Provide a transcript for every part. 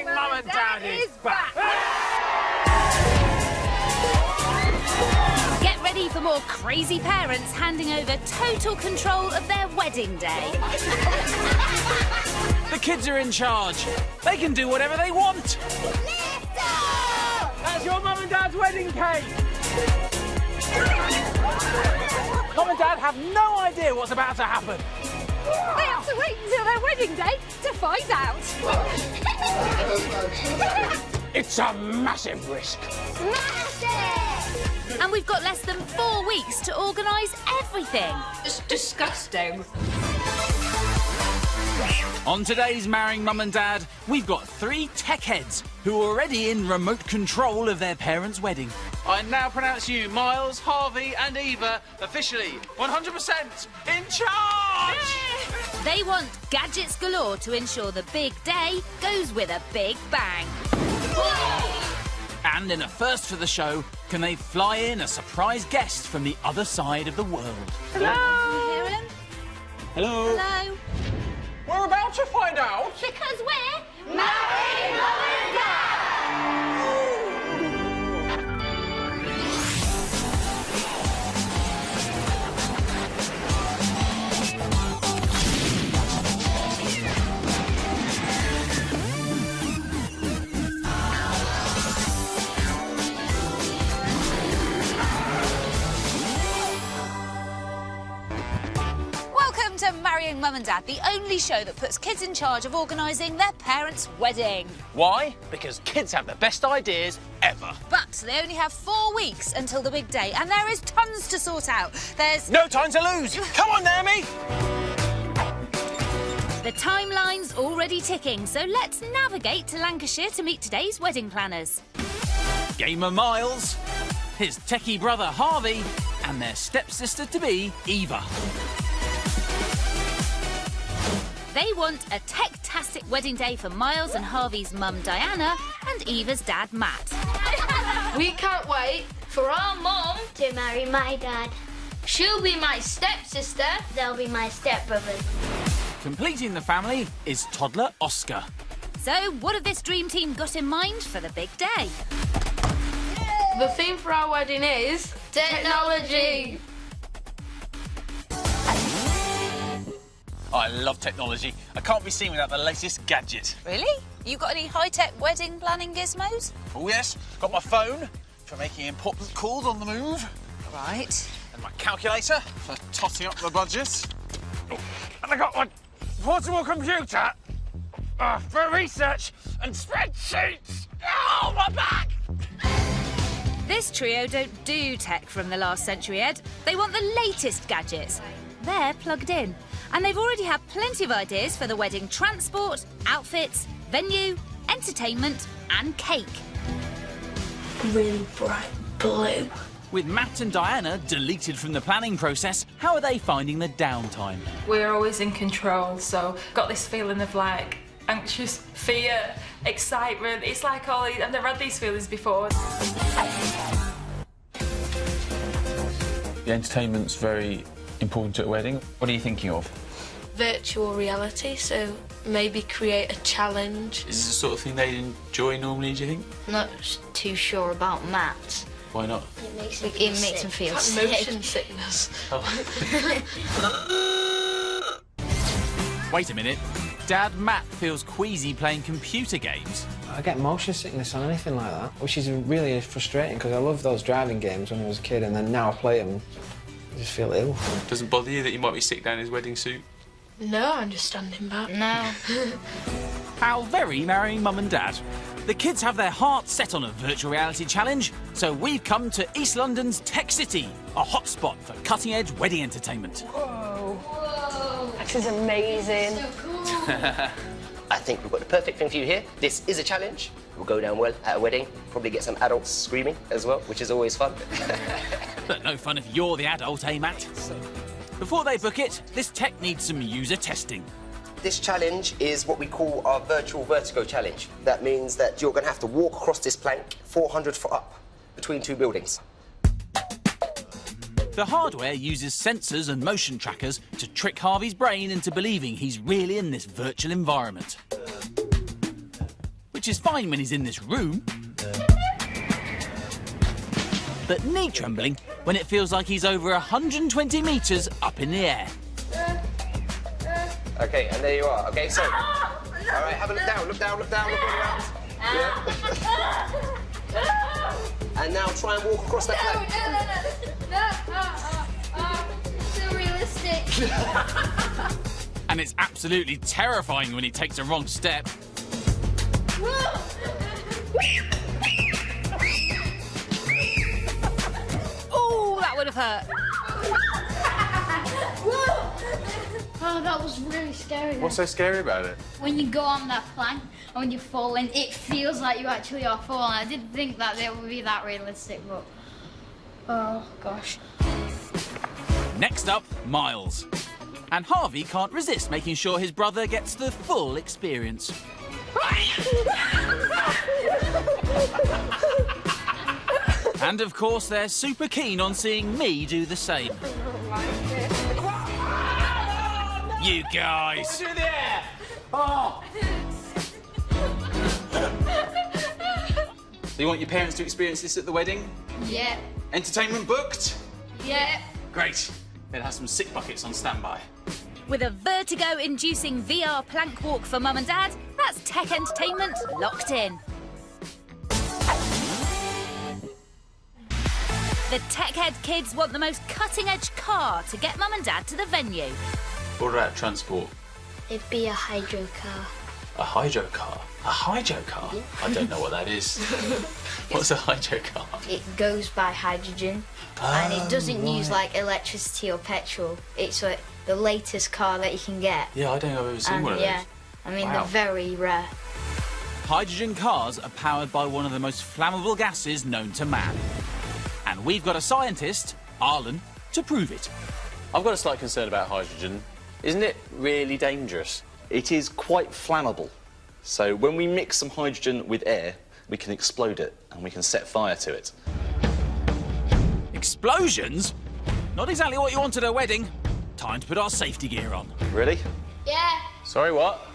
Marrying Mum and Dad is back! Get ready for more crazy parents handing over total control of their wedding day. The kids are in charge. They can do whatever they want. That's your Mum and Dad's wedding cake! Mum and Dad have no idea what's about to happen. They have to wait until their wedding day to find out. It's a massive risk. Massive! And we've got less than 4 weeks to organise everything. It's disgusting. On today's Marrying Mum and Dad, we've got 3 tech heads who are already in remote control of their parents' wedding. I now pronounce you, Miles, Harvey and Eva, officially 100% in charge! They want gadgets galore to ensure the big day goes with a big bang. And in a first for the show, can they fly in a surprise guest from the other side of the world? Hello? Can you hear him? Hello? Hello? We're about to find out. Because we're Marrying Mum and Dad! Welcome to Marrying Mum and Dad, the only show that puts kids in charge of organising their parents' wedding. Why? Because kids have the best ideas ever. But they only have 4 weeks until the big day, and there is tons to sort out. There's... No time to lose! Come on, Naomi! The timeline's already ticking, so let's navigate to Lancashire to meet today's wedding planners. Gamer Miles, his techie brother Harvey, and their stepsister-to-be, Eva. They want a tech-tastic wedding day for Miles and Harvey's mum, Diana, and Eva's dad, Matt. We can't wait for our mum. To marry my dad. She'll be my stepsister. They'll be my stepbrothers. Completing the family is toddler Oscar. So, what have this dream team got in mind for the big day? The theme for our wedding is technology. I love technology. I can't be seen without the latest gadget. Really? You got any high-tech wedding planning gizmos? Oh, yes. Got my phone for making important calls on the move. Right. And my calculator for totting up the budget. And I got my portable computer for research and spreadsheets. Oh, my back! This trio don't do tech from the last century, Ed. They want the latest gadgets. They're plugged in. And they've already had plenty of ideas for the wedding transport, outfits, venue, entertainment and cake. Really bright blue. With Matt and Diana deleted from the planning process, how are they finding the downtime? We're always in control, so got this feeling of like anxious, fear, excitement. It's like all these, I've never had these feelings before. The entertainment's very important at a wedding. What are you thinking of? Virtual reality, so maybe create a challenge. Is this the sort of thing they'd enjoy normally, do you think? Not too sure about Matt. Why not? It makes him feel Like sick. motion sickness. Wait a minute. Dad Matt feels queasy playing computer games. I get motion sickness on anything like that, which is really frustrating because I loved those driving games when I was a kid, and then now I play them, I just feel ill. Doesn't bother you that you might be sick down in his wedding suit? No, I'm just standing back. No. How very Marrying Mum and Dad. The kids have their hearts set on a virtual reality challenge, so we've come to East London's Tech City, a hotspot for cutting-edge wedding entertainment. Whoa. This is amazing. So cool. I think we've got the perfect thing for you here. This is a challenge. It will go down well at a wedding. Probably get some adults screaming as well, which is always fun. But no fun if you're the adult, eh, Matt? Before they book it, this tech needs some user testing. This challenge is what we call our virtual vertigo challenge. That means that you're going to have to walk across this plank 400 foot up between two buildings. The hardware uses sensors and motion trackers to trick Harvey's brain into believing he's really in this virtual environment. which is fine when he's in this room. But knee trembling when it feels like he's over 120 metres up in the air. Okay, and there you are. Okay, so... All right, have a look down, look down, look down, look all around. Yeah. And now try and walk across that plank. So realistic. And it's absolutely terrifying when he takes a wrong step. Oh, that would have hurt. Oh, that was really scary. What's so scary about it? When you go on that plank and when you fall in, it feels like you actually are falling. I didn't think that it would be that realistic, but... Oh, gosh. Next up, Miles. And Harvey can't resist making sure his brother gets the full experience. And of course, they're super keen on seeing me do the same. You guys! Through the air! Oh! So you want your parents to experience this at the wedding? Yeah. Entertainment booked? Yeah. Great. Then have some sick buckets on standby. With a vertigo-inducing VR plank walk for Mum and Dad, that's tech entertainment locked in. The tech-head kids want the most cutting-edge car to get Mum and Dad to the venue. What about transport? It'd be a hydro car. A hydro car? A hydro car? Yeah. I don't know what that is. What's a hydro car? It goes by hydrogen and it doesn't use like electricity or petrol. It's like the latest car that you can get. Yeah, I don't think I've ever seen one of those. Yeah, I mean, Wow. they're very rare. Hydrogen cars are powered by one of the most flammable gases known to man. And we've got a scientist, Arlen, to prove it. I've got a slight concern about hydrogen. Isn't it really dangerous? It is quite flammable. So when we mix some hydrogen with air, we can explode it and we can set fire to it. Explosions? Not exactly what you want at a wedding. Time to put our safety gear on. Really? Yeah. Sorry, what?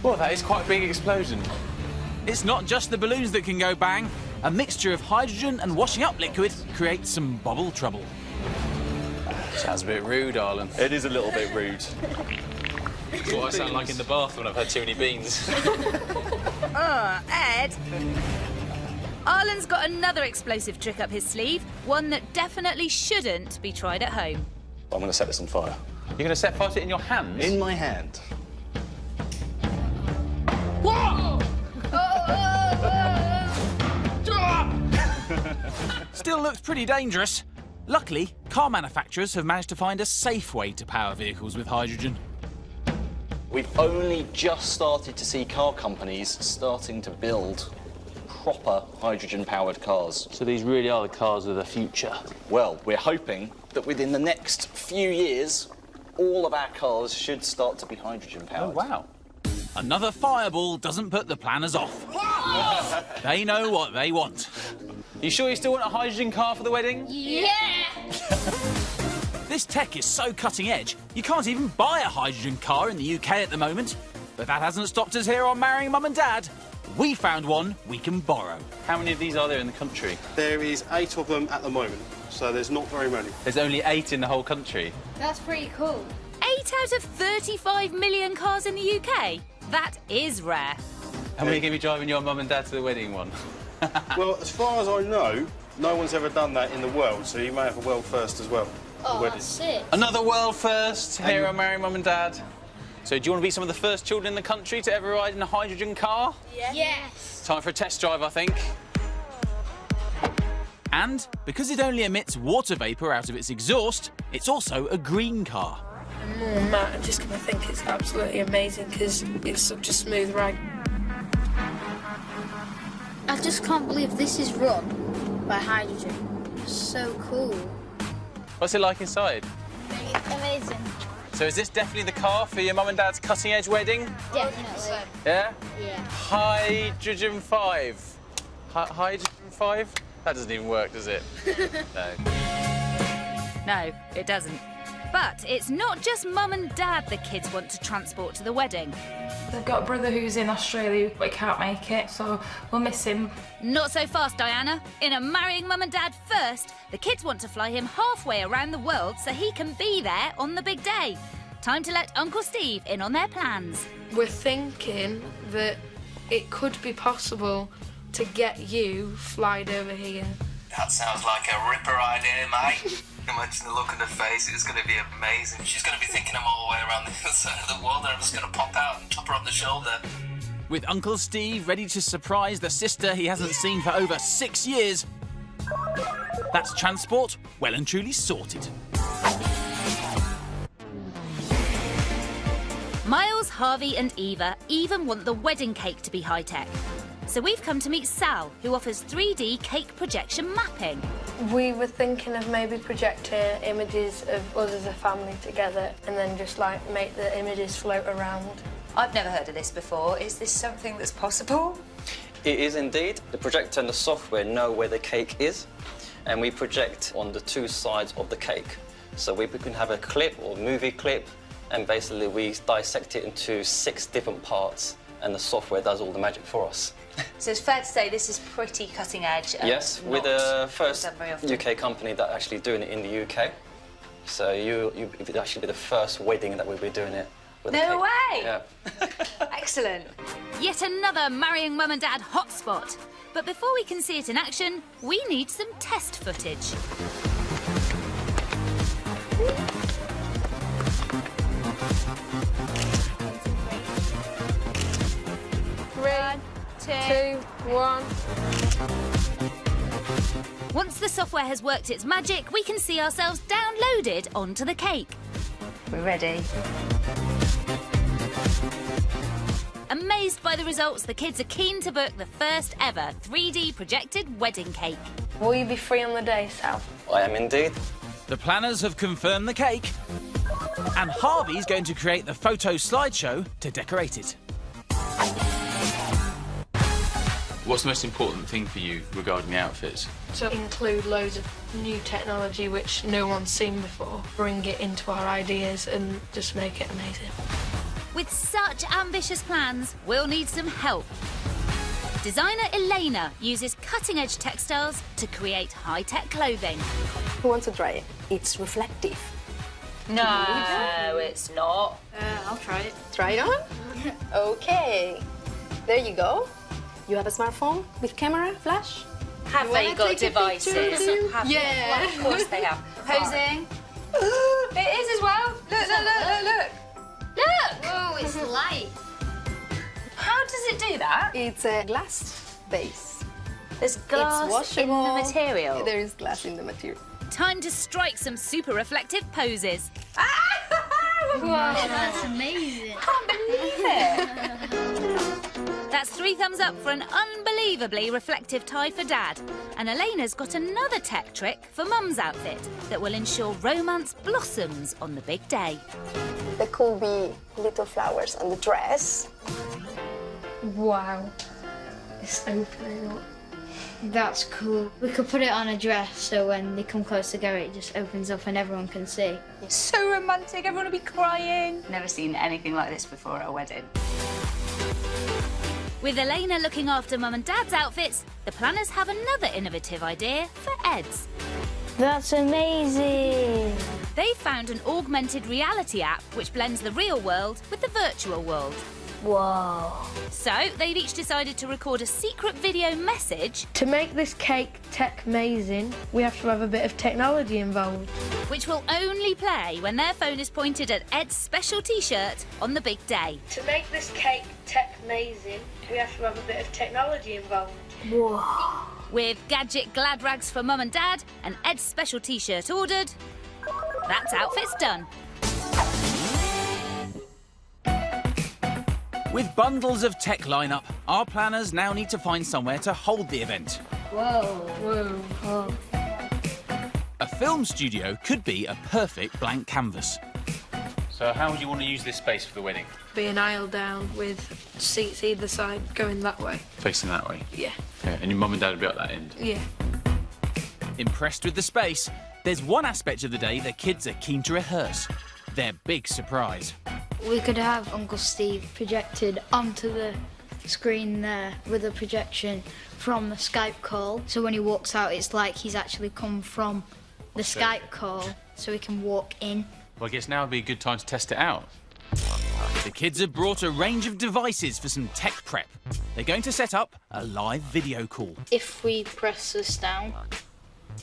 Well, that is quite a big explosion. It's not just the balloons that can go bang. A mixture of hydrogen and washing up liquid creates some bubble trouble. Sounds a bit rude, Arlen. It is a little bit rude. That's what I sound like in the bath when I've had too many beans. Ed. Arlen's got another explosive trick up his sleeve, one that definitely shouldn't be tried at home. I'm going to set this on fire. You're going to set fire to it in your hands? In my hand. Still looks pretty dangerous. Luckily, car manufacturers have managed to find a safe way to power vehicles with hydrogen. We've only just started to see car companies starting to build proper hydrogen-powered cars. So these really are the cars of the future? Well, we're hoping that within the next few years, all of our cars should start to be hydrogen-powered. Oh, wow. Another fireball doesn't put the planners off. They know what they want. You sure you still want a hydrogen car for the wedding? Yeah. This tech is so cutting edge, you can't even buy a hydrogen car in the UK at the moment. But that hasn't stopped us here on Marrying Mum and Dad. We found one we can borrow. How many of these are there in the country? There is 8 of them at the moment, so there's not very many. There's only 8 in the whole country. That's pretty cool. 8 out of 35 million cars in the UK? That is rare. And we're going to be driving your mum and dad to the wedding one. Well, as far as I know, no one's ever done that in the world, so you may have a world first as well. Oh, that's it. Another world first here on Marrying Mum and Dad. So do you want to be some of the first children in the country to ever ride in a hydrogen car? Yes. Time for a test drive, I think. And because it only emits water vapour out of its exhaust, it's also a green car. Mum and Matt are just going to think it's absolutely amazing because it's such a smooth ride. I just can't believe this is run by hydrogen. So cool. What's it like inside? Amazing. So is this definitely the car for your mum and dad's cutting-edge wedding? Definitely. Yeah? Yeah. Hydrogen 5. Hydrogen 5? That doesn't even work, does it? No. No, it doesn't. But it's not just Mum and Dad the kids want to transport to the wedding. They've got a brother who's in Australia but he can't make it, so we'll miss him. Not so fast, Diana. In a Marrying Mum and Dad First, the kids want to fly him halfway around the world so he can be there on the big day. Time to let Uncle Steve in on their plans. We're thinking that it could be possible to get you flied over here. That sounds like a ripper idea, mate. Imagine the look on her face, it's going to be amazing. She's going to be thinking I'm all the way around the other side of the world and I'm just going to pop out and tap her on the shoulder. With Uncle Steve ready to surprise the sister he hasn't seen for over 6 years, that's transport well and truly sorted. Miles, Harvey and Eva even want the wedding cake to be high-tech. So we've come to meet Sal, who offers 3D cake projection mapping. We were thinking of maybe projecting images of us as a family together and then just like make the images float around. I've never heard of this before. Is this something that's possible? It is indeed. The projector and the software know where the cake is, and we project on the 2 sides of the cake. So we can have a clip or movie clip, and basically we dissect it into 6 different parts, and the software does all the magic for us. So it's fair to say this is pretty cutting edge. Yes, we're the first UK company that actually doing it in the UK. So you'd actually be the first wedding that we'll be doing it with. No way! Yeah. Excellent. Yet another Marrying Mum and Dad hotspot. But before we can see it in action, we need some test footage. 2, 1. Once the software has worked its magic, we can see ourselves downloaded onto the cake. We're ready. Amazed by the results, the kids are keen to book the first ever 3D projected wedding cake. Will you be free on the day, Sal? I am indeed. The planners have confirmed the cake, and Harvey's going to create the photo slideshow to decorate it. What's the most important thing for you regarding the outfits? To include loads of new technology which no one's seen before, bring it into our ideas and just make it amazing. With such ambitious plans, we'll need some help. Designer Elena uses cutting-edge textiles to create high-tech clothing. Who wants to try it? It's reflective. No, it's not. I'll try it. Try it on? Okay. There you go. You have a smartphone with camera, flash? Have they got devices? Yeah. Well, of course they have. Posing. It is as well. Look, look, look, look, look. Look! Whoa, it's light. How does it do that? It's a glass base. There's glass in the material. There is glass in the material. Time to strike some super reflective poses. Wow, that's amazing. Can't believe it. That's 3 thumbs up for an unbelievably reflective tie for Dad. And Elena's got another tech trick for Mum's outfit that will ensure romance blossoms on the big day. There could be little flowers on the dress. Wow. It's opening up. That's cool. We could put it on a dress so when they come close together it just opens up and everyone can see. It's so romantic, everyone will be crying. Never seen anything like this before at a wedding. With Elena looking after Mum and Dad's outfits, the planners have another innovative idea for Ed's. That's amazing. They found an augmented reality app which blends the real world with the virtual world. Whoa. So they've each decided to record a secret video message To make this cake tech amazing, we have to have a bit of technology involved. which will only play when their phone is pointed at Ed's special t-shirt on the big day. To make this cake tech amazing, we have to have a bit of technology involved. Whoa. With gadget glad rags for Mum and Dad and Ed's special t-shirt ordered, that's outfits done. With bundles of tech lineup, our planners now need to find somewhere to hold the event. Whoa. Whoa. A film studio could be a perfect blank canvas. So how would you want to use this space for the wedding? Be an aisle down with seats either side going that way. Facing that way? Yeah. Okay, and your mum and dad would be at that end? Yeah. Impressed with the space, There's one aspect of the day the kids are keen to rehearse. Their big surprise. We could have Uncle Steve projected onto the screen there with a projection from the Skype call. So when he walks out, it's like he's actually come from the Skype call, so he can walk in. Well, I guess now would be a good time to test it out. The kids have brought a range of devices for some tech prep. They're going to set up a live video call. If we press this down,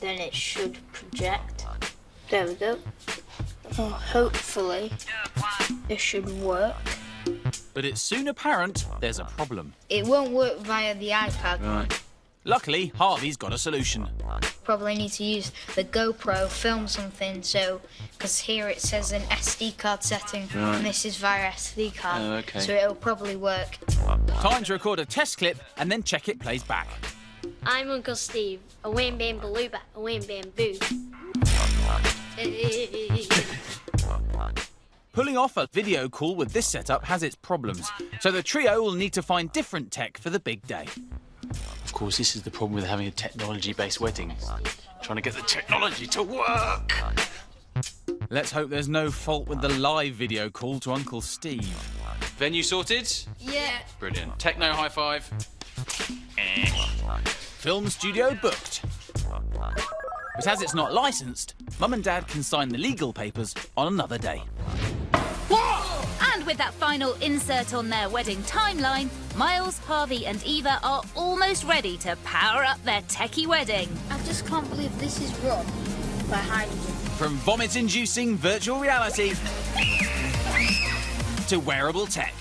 then it should project. There we go. Well, hopefully, it should work. But it's soon apparent there's a problem. It won't work via the iPad. Right. Luckily, Harvey's got a solution. Probably need to use the GoPro, film something, so, because here it says an SD card setting, Right. and this is via SD card, Oh, okay. so it'll probably work. Time to record a test clip and then check it plays back. I'm Uncle Steve. A wham bam balooba, a wham bam boo. Pulling off a video call with this setup has its problems, so the trio will need to find different tech for the big day. Of course, this is the problem with having a technology-based wedding. Trying to get the technology to work. Let's hope there's no fault with the live video call to Uncle Steve. Venue sorted? Yeah. Brilliant. Techno high five. Film studio booked. But as it's not licensed, Mum and Dad can sign the legal papers on another day. And with that final insert on their wedding timeline, Miles, Harvey and Eva are almost ready to power up their techie wedding. I just can't believe this is run by hydrogen. From vomit-inducing virtual reality to wearable tech.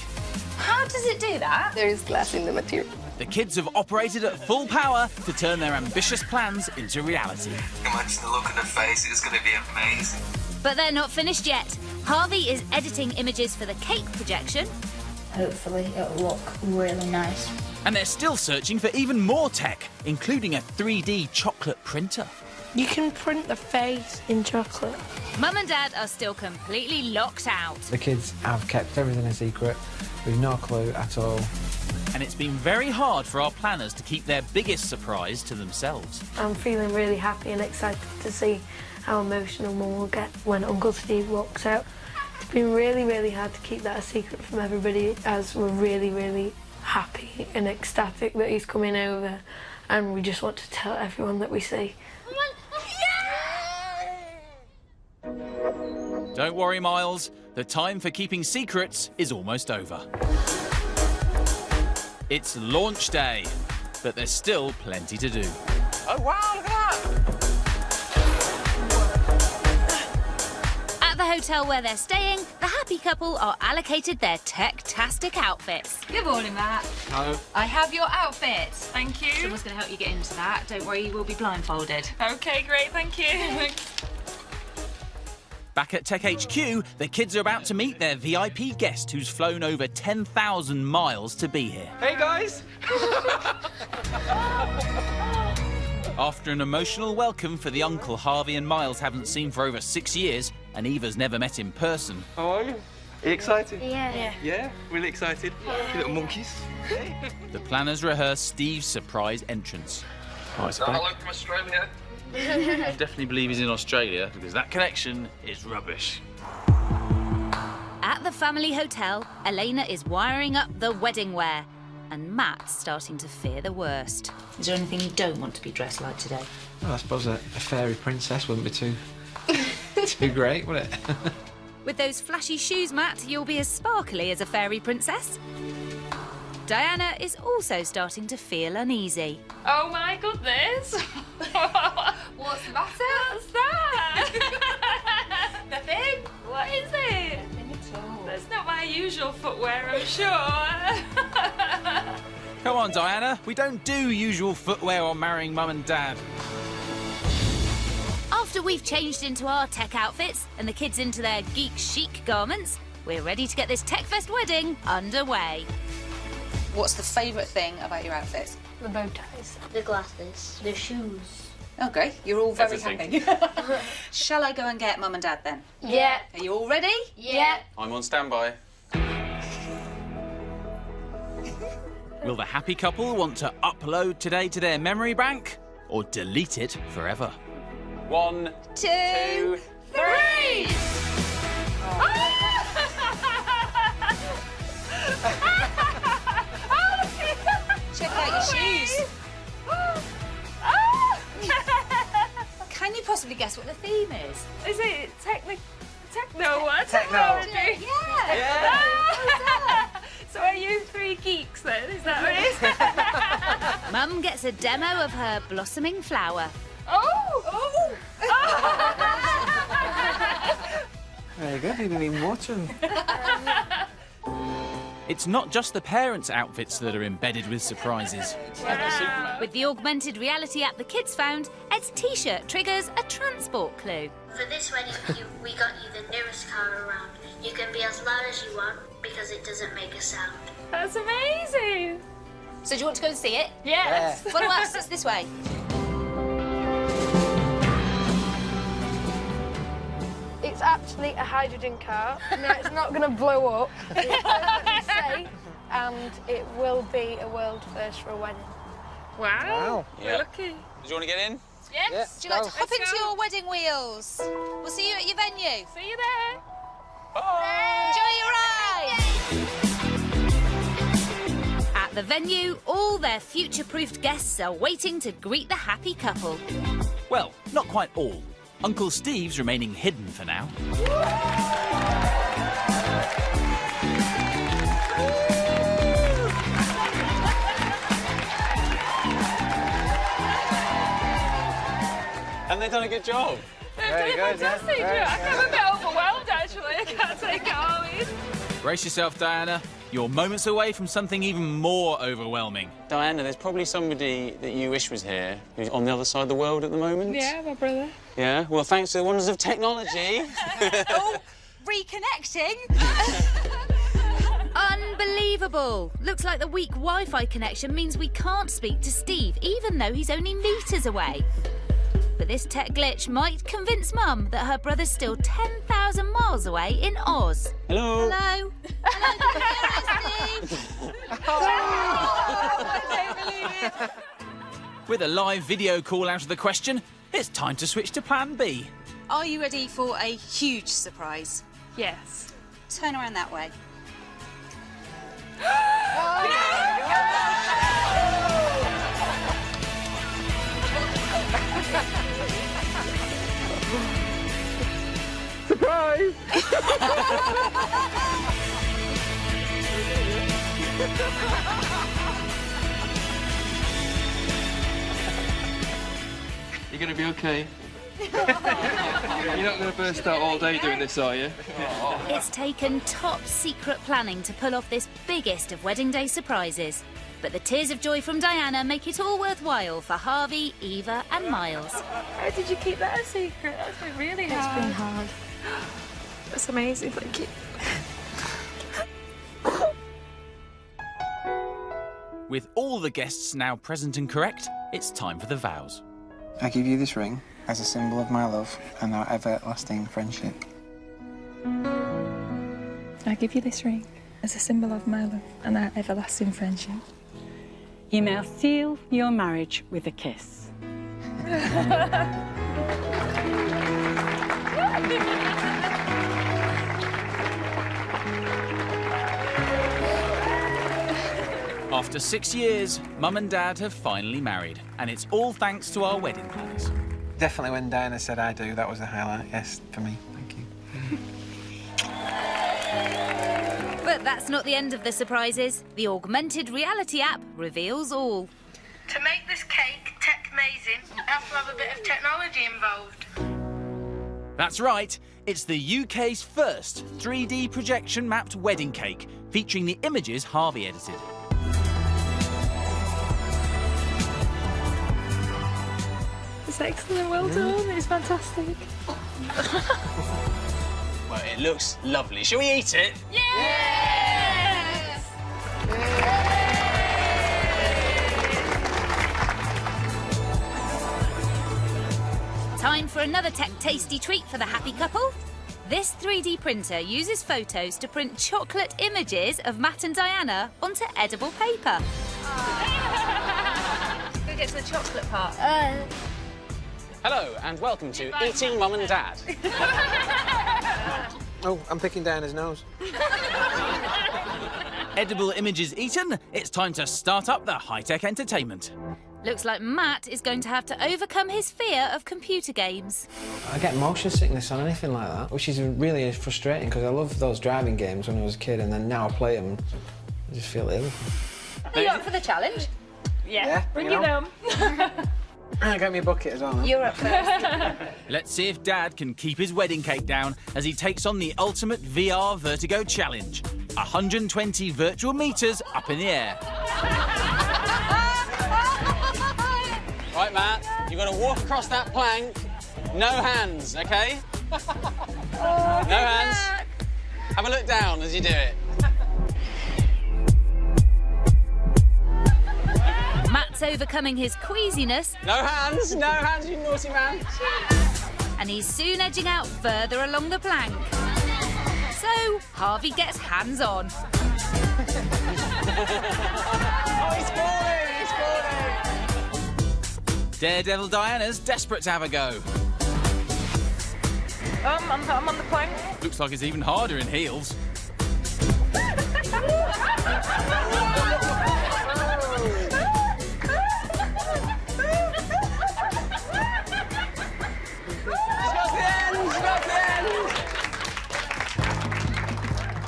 How does it do that? There is glass in the material. The kids have operated at full power to turn their ambitious plans into reality. Imagine the look on her face, it's going to be amazing. But they're not finished yet. Harvey is editing images for the cake projection. Hopefully it'll look really nice. And they're still searching for even more tech, including a 3D chocolate printer. You can print the face in chocolate. Mum and Dad are still completely locked out. The kids have kept everything a secret. We've no clue at all. And it's been very hard for our planners to keep their biggest surprise to themselves. I'm feeling really happy and excited to see how emotional Mum will get when Uncle Steve walks out. It's been really, really hard to keep that a secret from everybody, as we're really, really happy and ecstatic that he's coming over, and we just want to tell everyone that we see. Don't worry, Miles. The time for keeping secrets is almost over. It's launch day, but there's still plenty to do. Oh, wow, look at that! At the hotel where they're staying, the happy couple are allocated their tech-tastic outfits. Good morning, Matt. No. I have your outfit. Thank you. Someone's going to help you get into that. Don't worry, you will be blindfolded. Okay, great, thank you. Back at Tech HQ, the kids are about to meet their VIP guest who's flown over 10,000 miles to be here. Hey, guys! After an emotional welcome for the uncle Harvey and Miles haven't seen for over 6 years, and Eva's never met in person. How are you? Are you excited? Yeah. Yeah? Really excited? You little monkeys. The planners rehearse Steve's surprise entrance. Oh, Hello from Australia. I definitely believe he's in Australia because that connection is rubbish. At the family hotel, Elena is wiring up the wedding wear, and Matt's starting to fear the worst. Is there anything you don't want to be dressed like today? Well, I suppose a fairy princess wouldn't be too great, would it? With those flashy shoes, Matt, you'll be as sparkly as a fairy princess. Diana is also starting to feel uneasy. Oh my goodness! What's the matter? What's that? Nothing. What is it? That's not my usual footwear, I'm sure. Come on, Diana. We don't do usual footwear on marrying Mum and Dad. After we've changed into our tech outfits and the kids into their geek chic garments, we're ready to get this TechFest wedding underway. What's the favourite thing about your outfits? The bow ties. The glasses. The shoes. Okay, you're all very Everything. happy. Shall I go and get Mum and Dad then? Yeah. Are you all ready? Yeah. I'm on standby. Will the happy couple want to upload today to their memory bank or delete it forever? 1, 2, 3! Check out your shoes. Can you possibly guess what the theme is? Is it techno what? Techno. Technology? Yeah. So are you three geeks then? Is that what it is? Mum gets a demo of her blossoming flower. Oh! Very good, you didn't even watch them. It's not just the parents' outfits that are embedded with surprises. With the augmented reality app the kids found, Ed's T-shirt triggers a transport clue. For this wedding, we got you the newest car around. You can be as loud as you want because it doesn't make a sound. That's amazing. So do you want to go and see it? Yes. Follow us, it's this way. It's actually a hydrogen car. Now, it's not going to blow up. It's perfectly safe, and it will be a world first for a wedding. Wow. Yeah. We're lucky. Do you want to get in? Yes. Do you like to hop into your wedding wheels? We'll see you at your venue. See you there. Enjoy your ride. At the venue, all their future-proofed guests are waiting to greet the happy couple. Well, not quite all. Uncle Steve's remaining hidden for now. And they've done a good job. They've done a fantastic job. I'm a bit overwhelmed, actually. I can't take it all in. Brace yourself, Diana. You're moments away from something even more overwhelming. Diana, there's probably somebody that you wish was here who's on the other side of the world at the moment. Yeah, my brother. Yeah? Well, thanks to the wonders of technology. Oh, reconnecting. Unbelievable! Looks like the weak Wi-Fi connection means we can't speak to Steve, even though he's only metres away. But this tech glitch might convince Mum that her brother's still 10,000 miles away in Oz. Hello. Hello. With a live video call out of the question, it's time to switch to Plan B. Are you ready for a huge surprise? Yes. Turn around that way. Surprise! You're going to be okay. You're not going to burst out all day doing this, are you? It's taken top secret planning to pull off this biggest of wedding day surprises. But the tears of joy from Diana make it all worthwhile for Harvey, Eva and Miles. How did you keep that a secret? That's been really hard. It's been hard. That's amazing, thank you. With all the guests now present and correct, it's time for the vows. I give you this ring as a symbol of my love and our everlasting friendship. I give you this ring as a symbol of my love and our everlasting friendship. You may seal your marriage with a kiss. After 6 years, Mum and Dad have finally married, and it's all thanks to our wedding planners. Definitely when Diana said I do, that was a highlight, yes, for me. Thank you. But that's not the end of the surprises. The augmented reality app reveals all. To make this cake tech-mazing, you have to have a bit of technology involved. That's right, it's the UK's first 3D projection-mapped wedding cake, featuring the images Harvey edited. It's excellent, well done. It's fantastic. Well, it looks lovely. Shall we eat it? Yes! Time for another tech tasty treat for the happy couple. This 3D printer uses photos to print chocolate images of Matt and Diana onto edible paper. Who gets the chocolate part? Hello, and welcome to Eating Mum and Dad. Oh, I'm picking Diana's nose. Edible images eaten, it's time to start up the high-tech entertainment. Looks like Matt is going to have to overcome his fear of computer games. I get motion sickness on anything like that, which is really frustrating because I love those driving games when I was a kid, and then now I play them, I just feel ill. Are you up for the challenge? Yeah, bring it on. Get me a bucket as well, man. You're up first. Let's see if Dad can keep his wedding cake down as he takes on the ultimate VR vertigo challenge. 120 virtual meters up in the air. Right, Matt, you've got to walk across that plank. No hands, OK? No hands. Have a look down as you do it. Matt's overcoming his queasiness. No hands, you naughty man. And he's soon edging out further along the plank. So, Harvey gets hands-on. Oh, he's falling! Daredevil Diana's desperate to have a go. I'm on the plank. Looks like it's even harder in heels.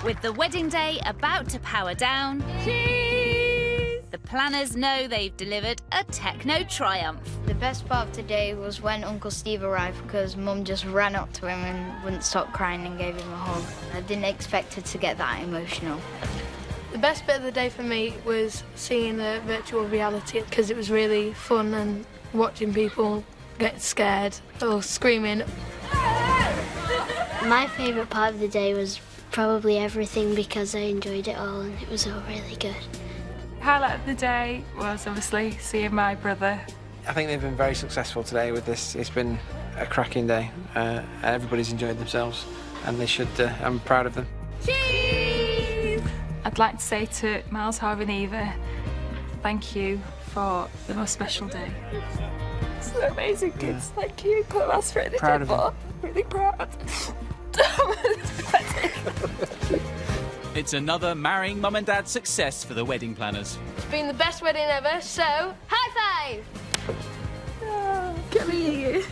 With the wedding day about to power down, cheese! The planners know they've delivered a techno triumph. The best part of today was when Uncle Steve arrived because Mum just ran up to him and wouldn't stop crying and gave him a hug. I didn't expect her to get that emotional. The best bit of the day for me was seeing the virtual reality because it was really fun and watching people get scared or screaming. My favourite part of the day was probably everything because I enjoyed it all and it was all really good. Highlight of the day was obviously seeing my brother. I think they've been very successful today with this. It's been a cracking day. Everybody's enjoyed themselves and they should. I'm proud of them. Cheese! I'd like to say to Miles, Harvey and Eva, thank you for the most special day. So amazing kids, thank you. Couldn't ask for anything Proud of more. Really proud. It's another marrying Mum and Dad success for the wedding planners. It's been the best wedding ever, so high five! Get me.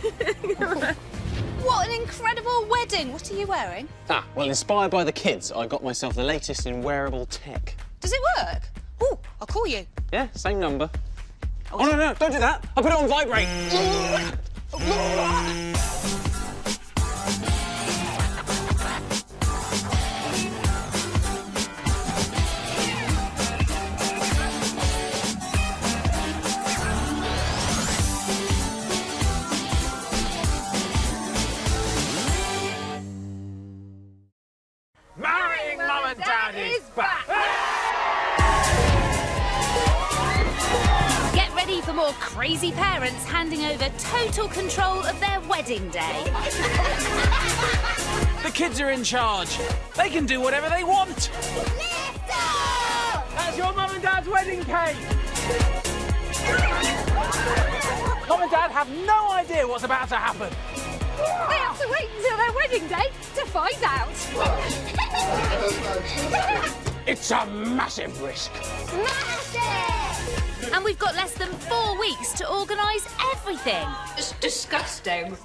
What an incredible wedding. What are you wearing? Ah, well, inspired by the kids, I got myself the latest in wearable tech. Does it work? Oh, I'll call you. Yeah, same number. Oh, no, don't do that. I'll put it on vibrate. Marrying Mum and Dad is back! Get ready for more crazy parents handing over total control of their wedding day. The kids are in charge. They can do whatever they want. That's your Mum and Dad's wedding cake. Mum and Dad have no idea what's about to happen. They have to wait until their wedding day to find out. It's a massive risk. Massive! And we've got less than 4 weeks to organise everything. It's disgusting.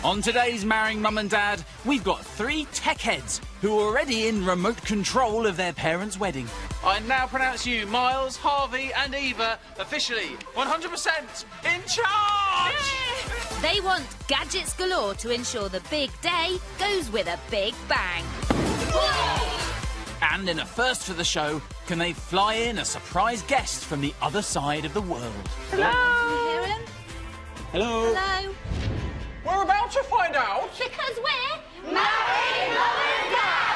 On today's Marrying Mum and Dad, we've got 3 tech heads who are already in remote control of their parents' wedding. I now pronounce you, Miles, Harvey and Eva, officially 100% in charge! They want gadgets galore to ensure the big day goes with a big bang. And in a first for the show, can they fly in a surprise guest from the other side of the world? Hello? Can you hear him? Hello? Hello? We're about to find out. Because we're Marrying Mum and Dad!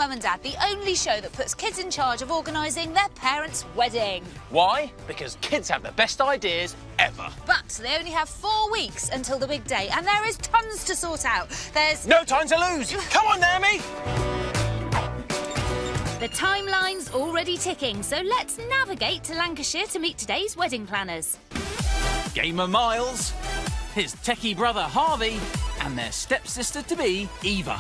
Mum and Dad, the only show that puts kids in charge of organising their parents' wedding. Why? Because kids have the best ideas ever. But they only have 4 weeks until the big day, and there is tons to sort out. There's no time to lose. Come on, Naomi. The timeline's already ticking, so let's navigate to Lancashire to meet today's wedding planners. Gamer Miles, his techie brother Harvey, and their stepsister-to-be, Eva.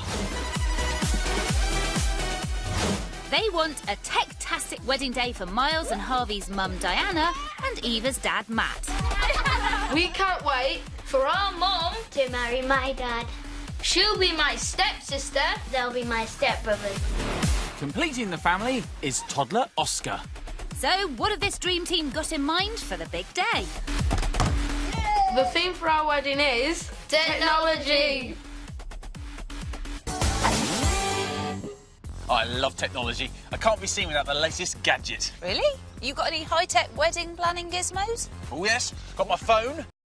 They want a tech-tastic wedding day for Miles and Harvey's mum, Diana, and Eva's dad, Matt. We can't wait for our mum to marry my dad. She'll be my stepsister. They'll be my stepbrothers. Completing the family is toddler Oscar. So, what have this dream team got in mind for the big day? The theme for our wedding is technology. I love technology. I can't be seen without the latest gadget. Really? You got any high-tech wedding planning gizmos? Oh yes, got my phone,